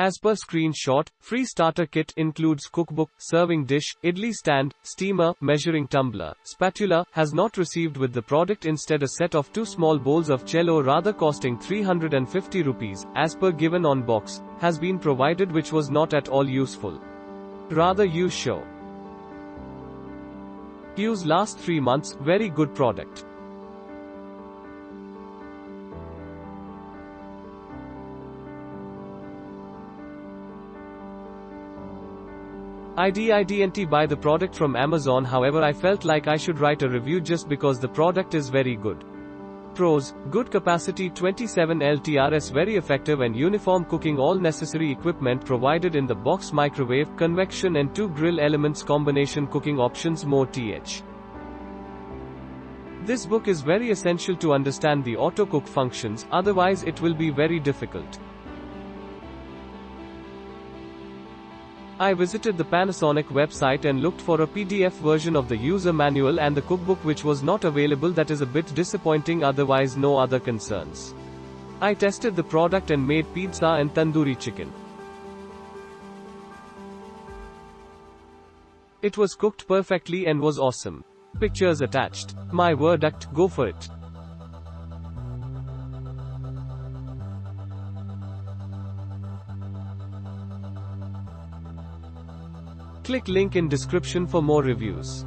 As per screenshot, free starter kit includes cookbook, serving dish, idli stand, steamer, measuring tumbler, spatula, has not received with the product, instead a set of 2 small bowls of cello rather costing 350 rupees, as per given on box, has been provided, which was not at all useful. Rather use show. Use last 3 months, very good product. I didn't buy the product from Amazon, however I felt like I should write a review just because the product is very good. Pros: good capacity 27 LTRS, very effective and uniform cooking, all necessary equipment provided in the box, microwave, convection and 2 grill elements, combination cooking options, more th. This book is very essential to understand the auto cook functions, otherwise it will be very difficult. I visited the Panasonic website and looked for a PDF version of the user manual and the cookbook, which was not available. That is a bit disappointing, otherwise no other concerns. I tested the product and made pizza and tandoori chicken. It was cooked perfectly and was awesome. Pictures attached. My verdict: go for it. Click link in description for more reviews.